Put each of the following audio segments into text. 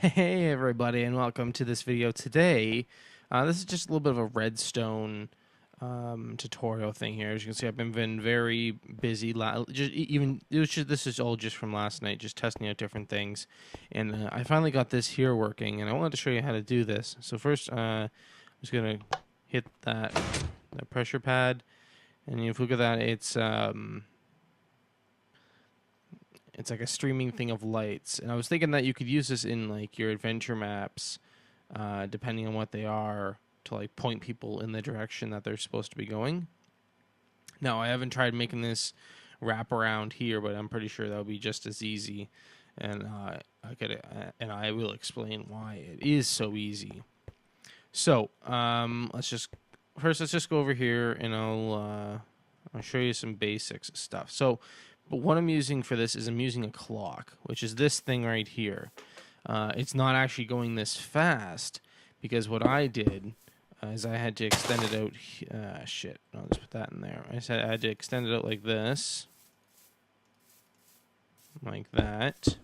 Hey everybody, and welcome to this video today. This is just a little bit of a redstone tutorial thing here. As you can see, I've been very busy. This is all just from last night, just testing out different things, and I finally got this here working. And I wanted to show you how to do this. So first, I'm just gonna hit that pressure pad, and if you look at that, it's like a streaming thing of lights. And I was thinking that you could use this in like your adventure maps, depending on what they are, to like point people in the direction that they're supposed to be going. Now, I haven't tried making this wrap around here, but I'm pretty sure that'll be just as easy. And I will explain why it is so easy. So let's just go over here, and I'll show you some basics stuff. So. But what I'm using for this is I'm using a clock, which is this thing right here. It's not actually going this fast because what I did is I had to extend it out. I'll just put that in there. I had to extend it out like this, like that,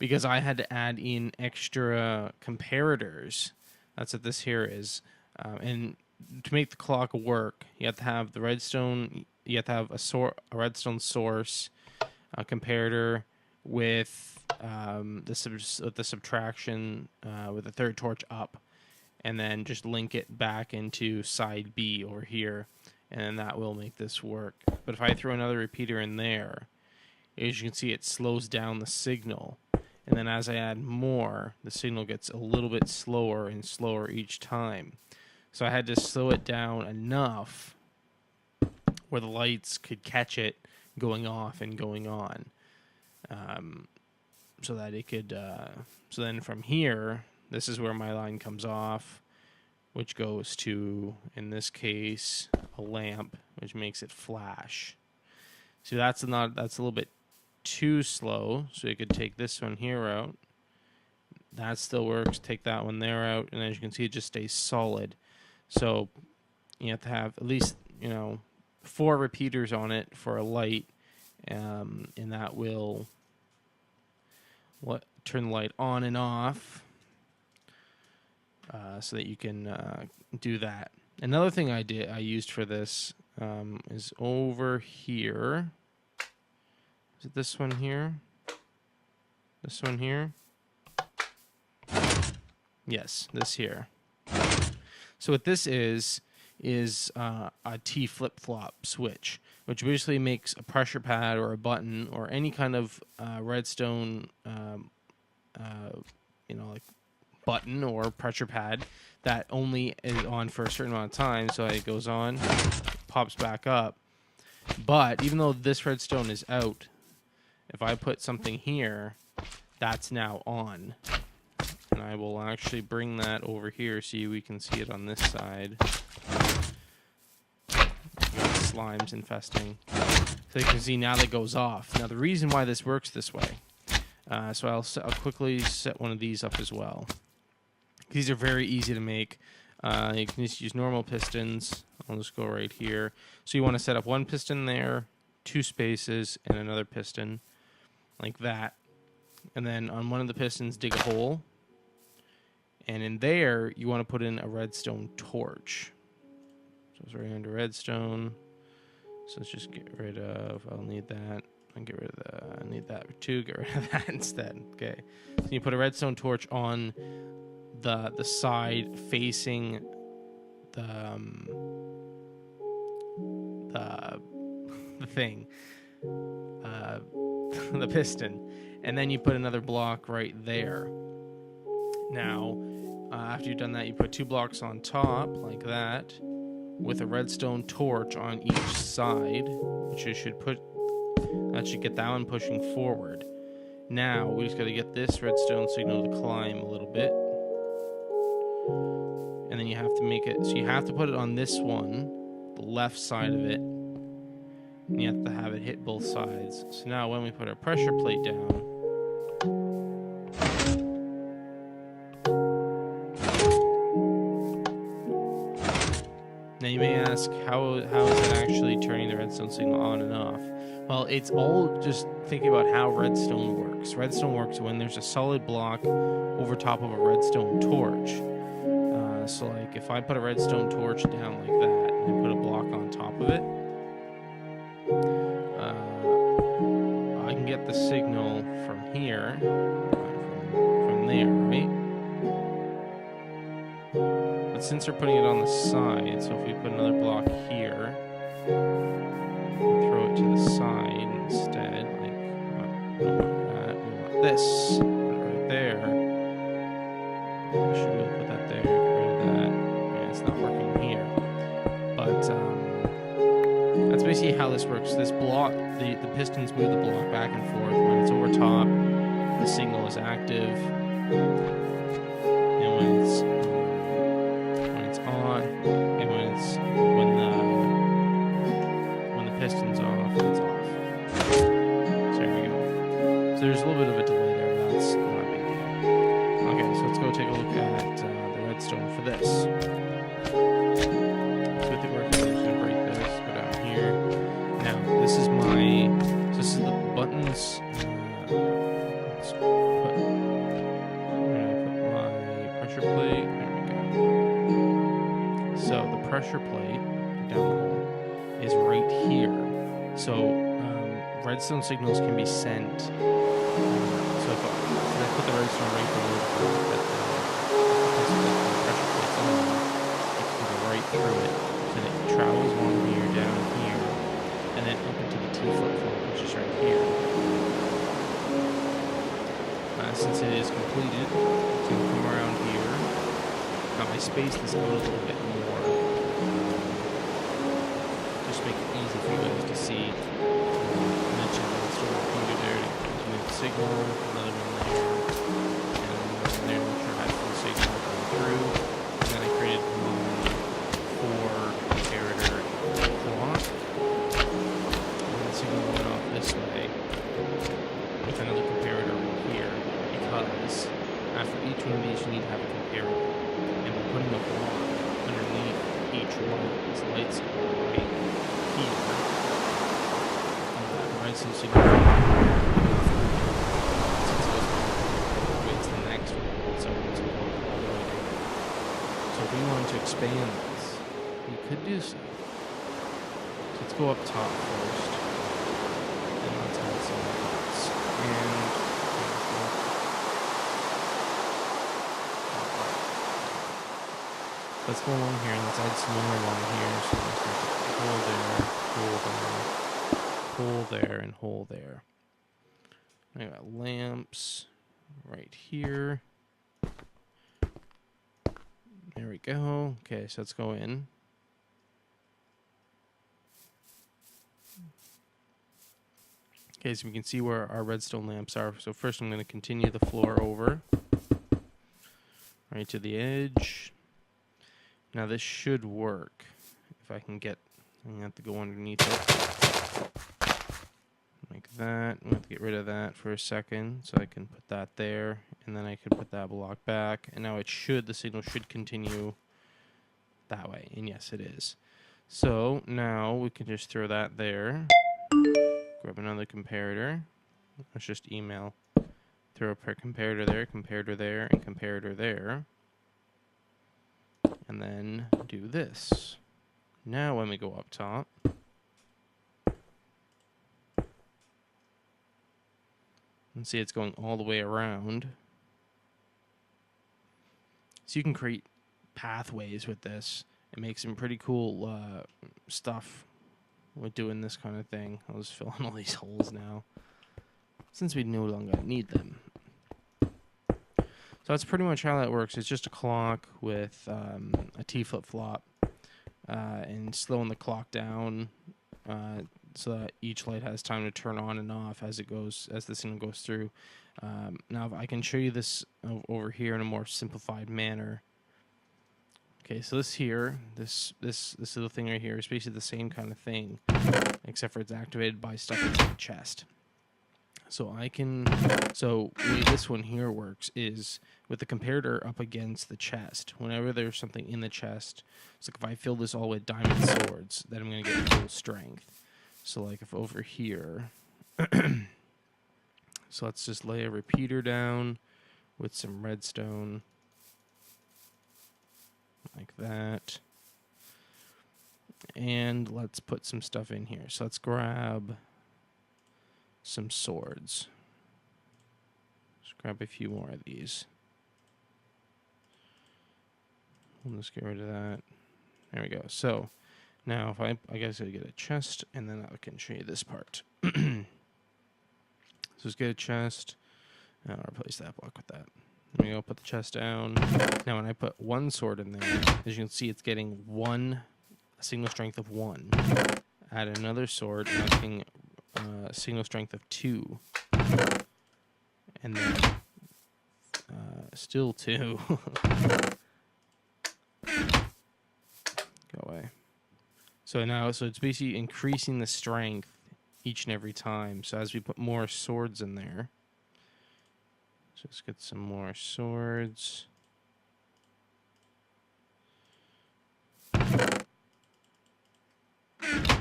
because I had to add in extra comparators. That's what this here is, and to make the clock work, you have to have the redstone. You have to have a redstone source, a comparator with the subtraction with the third torch up, and then just link it back into side B over here, and then that will make this work. But if I throw another repeater in there, as you can see, it slows down the signal, and then as I add more, the signal gets a little bit slower and slower each time. So I had to slow it down enough where the lights could catch it going off and going on, so that it could. So then from here, this is where my line comes off, which goes to, in this case, a lamp, which makes it flash. So that's a little bit too slow. So you could take this one here out. That still works. Take that one there out, and as you can see, it just stays solid. So you have to have at least 4 repeaters on it for a light, and that will turn the light on and off, so that you can do that. Another thing I used for this is over here. Is it this one here? This one here? Yes, this here. So what this is a T flip-flop switch, which basically makes a pressure pad or a button or any kind of redstone, like button or pressure pad that only is on for a certain amount of time. So it goes on, pops back up. But even though this redstone is out, if I put something here, that's now on. And I will actually bring that over here so we can see it on this side. Slimes infesting. So you can see now that goes off. Now the reason why this works this way, so I'll quickly set one of these up as well. These are very easy to make. You can just use normal pistons. I'll just go right here. So you want to set up one piston there, 2 spaces, and another piston, like that. And then on one of the pistons, dig a hole. And in there, you want to put in a redstone torch. So it's right under redstone. So let's just get rid of, I'll need that. I'll get rid of that. I need that too. Get rid of that instead. Okay. So you put a redstone torch on the side facing the thing, the piston, and then you put another block right there. Now, after you've done that, you put 2 blocks on top like that, with a redstone torch on each side, which should get that one pushing forward. Now we just got to get this redstone signal to climb a little bit, and then you have to make it so you have to put it on this one, the left side of it, and you have to have it hit both sides. So now when we put our pressure plate down, now you may ask, how is it actually turning the redstone signal on and off? Well, it's all just thinking about how redstone works. Redstone works when there's a solid block over top of a redstone torch. So, like, if I put a redstone torch down like that, and I put a block on top of it, I can get the signal from here, from there, right? But since we're putting it on the side, so if we put another block here, throw it to the side instead, like, we don't want that, we want this, put it right there. I should be able to put that there, get rid of that. Yeah, it's not working here. But that's basically how this works. This block, the pistons move the block back and forth. When it's over top, the signal is active, and when it's on, and when the piston's off, it's off. So there we go. So there's a little bit of a delay there, but that's not a big deal. Okay, so let's go take a look at the redstone for this. So with the work, I'm just gonna break this, go down here. Now this is the buttons. Let's put my pressure plate. There we go. So the pressure plate down the hole is right here. So redstone signals can be sent. So if I put the redstone right below the pressure plate's on, it can go right through it. So it travels along here, down here, and then up into the T flip-flop, which is right here. Since it is completed, it's going to come around here. Now I spaced this out a little bit more. Just make it easy for you guys to see. Mention sort of pointer there to continue the signal, another one there, and another one there, make sure I have full signal going through. And then I created my 4-comparator clock. And then the signal went off this way with another comparator right here, because after each one of these you need to have a comparator. And by putting a block underneath each one of these lights right here, redstone signal creates the next one, so it's all the way down. So if we wanted to expand this, we could do so. So let's go up top first, and let's add some lights. And let's go along here and let's add some more along here. So let's make a hole there, hole there, and hole there. I got lamps right here. There we go. Okay, so let's go in. Okay, so we can see where our redstone lamps are. So first I'm going to continue the floor over right to the edge. Now this should work. If I can get, I'm going to have to go underneath it. Like that. I'm going to have to get rid of that for a second so I can put that there. And then I can put that block back. And now the signal should continue that way. And yes, it is. So now we can just throw that there. Grab another comparator. Let's just email. Throw a comparator there, and comparator there. And then do this. Now when we go up top, and see it's going all the way around. So you can create pathways with this and make some pretty cool stuff with doing this kind of thing. I'll just fill in all these holes now, since we no longer need them. So that's pretty much how that works. It's just a clock with a T flip-flop and slowing the clock down so that each light has time to turn on and off as the signal goes through. Now I can show you this over here in a more simplified manner. Okay, so this little thing right here is basically the same kind of thing, except for it's activated by stuff in the chest. So the way this one here works is with the comparator up against the chest. Whenever there's something in the chest, it's like if I fill this all with diamond swords, then I'm going to get full strength. So like if over here, so let's just lay a repeater down with some redstone like that. And let's put some stuff in here. So let's grab some swords. Let's grab a few more of these. We'll just get rid of that. There we go. So now if I guess I get a chest, and then I can show you this part. So let's get a chest. I'll replace that block with that. There we go. Put the chest down. Now when I put one sword in there, as you can see, it's getting a signal strength of 1. Add another sword, and I'm getting a signal strength of 2. And then still 2. Go away. So it's basically increasing the strength each and every time. So as we put more swords in there, so let's get some more swords. There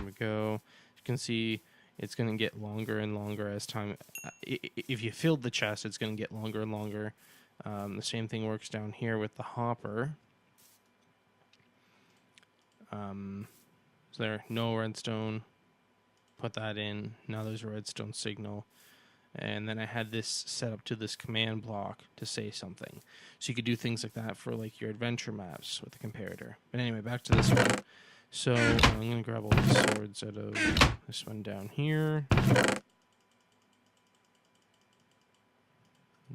we go. You can see it's going to get longer and longer as time. If you filled the chest, it's going to get longer and longer. The same thing works down here with the hopper. So there, no redstone. Put that in. Now there's a redstone signal. And then I had this set up to this command block to say something. So you could do things like that for like your adventure maps with the comparator. But anyway, back to this one. So I'm going to grab all the swords out of this one down here.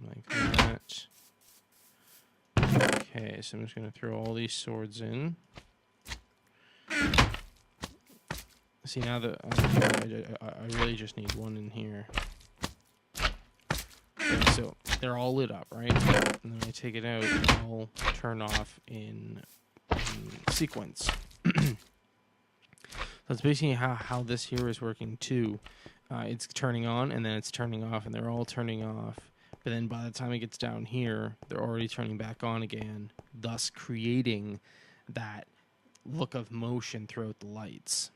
Like that. Okay, so I'm just going to throw all these swords in. See, now that I really just need one in here. Okay, so they're all lit up, right? And then when I take it out, they all turn off in sequence. That's basically how this here is working too. It's turning on, and then it's turning off, and they're all turning off. But then by the time it gets down here, they're already turning back on again, thus creating that look of motion throughout the lights.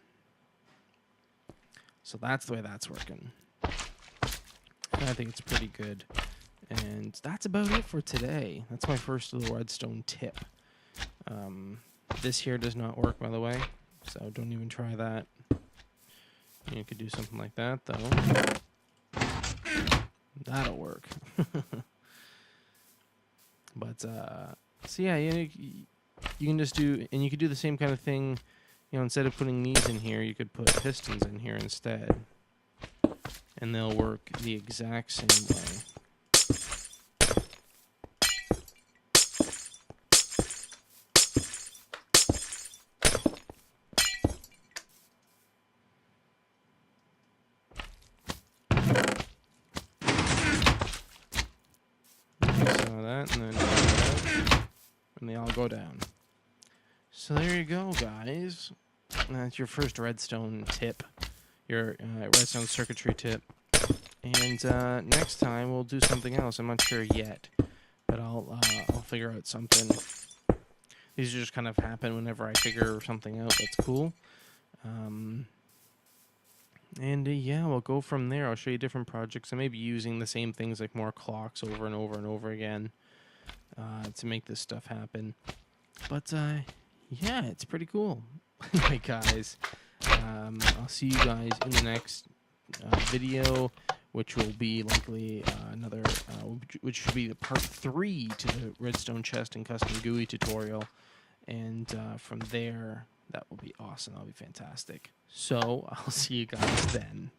So that's the way that's working. I think it's pretty good. And that's about it for today. That's my first little redstone tip. This here does not work, by the way, so don't even try that. You could do something like that, though. That'll work. But, so yeah, you can just do, and you could do the same kind of thing. You know, instead of putting these in here, you could put pistons in here instead. And they'll work the exact same way. So that, and then that, and they all go down. So there you go, guys. That's your first redstone tip, your redstone circuitry tip. And next time we'll do something else. I'm not sure yet, but I'll figure out something. These just kind of happen whenever I figure something out that's cool. Yeah, we'll go from there. I'll show you different projects. I may be using the same things, like more clocks over and over and over again, to make this stuff happen. But yeah, it's pretty cool. Anyway, guys, I'll see you guys in the next video, which will be likely another, which should be the part 3 to the redstone chest and custom GUI tutorial. And from there, that will be awesome. That'll be fantastic. So I'll see you guys then.